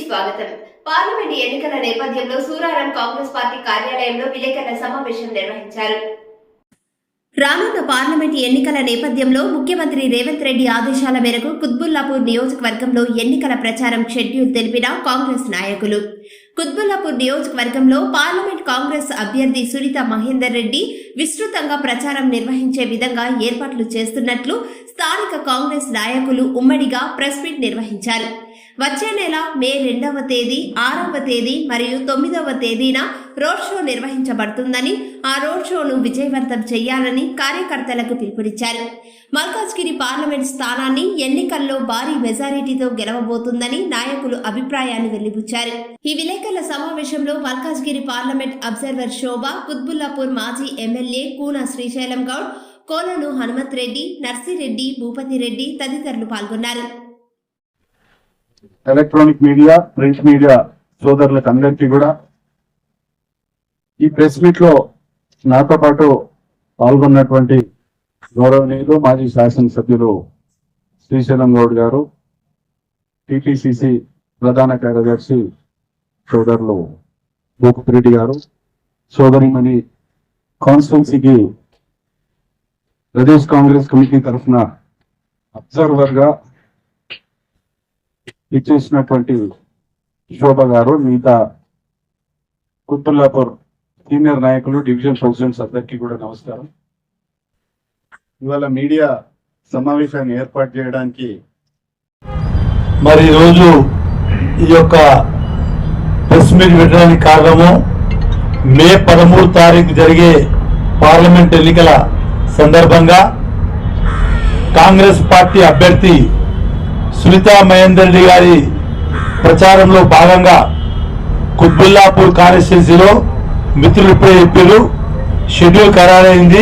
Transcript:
స్వాగతం. పార్లమెంట్ ఎన్నికల నేపథ్యంలో సూరారం కాంగ్రెస్ పార్టీ కార్యాలయంలో విలేకరుల సమావేశం నిర్వహించారు. రానున్న పార్లమెంట్ ఎన్నికల నేపథ్యంలో ముఖ్యమంత్రి రేవంత్ రెడ్డి ఆదేశాల మేరకు కుత్బుల్లాపూర్ నియోజకవర్గంలో ఎన్నికల ప్రచారం షెడ్యూల్ తెలిపిన కాంగ్రెస్ నాయకులు. కుత్బుల్లాపూర్ నియోజకవర్గంలో పార్లమెంట్ కాంగ్రెస్ అభ్యర్థి సునీత మహేందర్ రెడ్డి విస్తృతంగా ప్రచారం నిర్వహించే విధంగా ఏర్పాట్లు చేస్తున్నట్లు స్థానిక కాంగ్రెస్ నాయకులు ఉమ్మడిగా ప్రెస్ మీట్ నిర్వహించారు. వచ్చే నెల మే 2వ తేదీ, 6వ తేదీ మరియు 9వ తేదీన రోడ్ షో నిర్వహించబడుతుందని, ఆ రోడ్ షోను విజయవంతం చేయాలని కార్యకర్తలకు పిలుపునిచ్చారు. మల్కాజ్గిరి పార్లమెంట్ స్థానాన్ని ఎన్నికల్లో భారీ మెజారిటీతో గెలవబోతుందని నాయకులు అభిప్రాయాన్ని వెలిబుచ్చారు. ఈ విలేకరుల సమావేశంలో మల్కాజ్గిరి పార్లమెంట్ అబ్జర్వర్ శోభ, కుత్బుల్లాపూర్ మాజీ ఎమ్మెల్యే కూన శ్రీశైలం గౌడ్, కోలను హనుమంత్ రెడ్డి, నర్సిరెడ్డి, భూపతి రెడ్డి తదితరులు పాల్గొన్నారు. ఎలక్ట్రానిక్ మీడియా, ప్రింట్ మీడియా సోదరులకు అందరికీ కూడా ఈ ప్రెస్ మీట్ లో నాతో పాటు పాల్గొన్నటువంటి గౌరవనీయులు మాజీ శాసనసభ్యులు శ్రీశైలం గౌడ్ గారు, టిపిసిసి ప్రధాన కార్యదర్శి సోదరులు భూపతి రెడ్డి గారు, సోదరిమణి కాన్స్టిట్యున్సీకి ప్రదేశ్ కాంగ్రెస్ కమిటీ తరఫున అబ్జర్వర్ గా ఇచ్చేసినటువంటి శోభ గారు, మిగతా కుత్బుల్లాపూర్ సీనియర్ నాయకులు, డివిజన్ ప్రెసిడెంట్స్ అందరికీ కూడా నమస్కారం. ఇవాళ మీడియా సమావేశాన్ని ఏర్పాటు చేయడానికి మరి ఈరోజు ఈ యొక్క ప్రెస్ మీట్ పెట్టడానికి కారణము మే 13 తారీఖు జరిగే పార్లమెంట్ ఎన్నికల సందర్భంగా కాంగ్రెస్ పార్టీ అభ్యర్థి సునీత మహేందర్ రెడ్డి గారి ప్రచారంలో భాగంగా కుత్బుల్లాపూర్ కాన్స్టిట్యున్సీలో మిత్రులు ఇప్పుడే చెప్పారు, షెడ్యూల్ ఖరారైంది.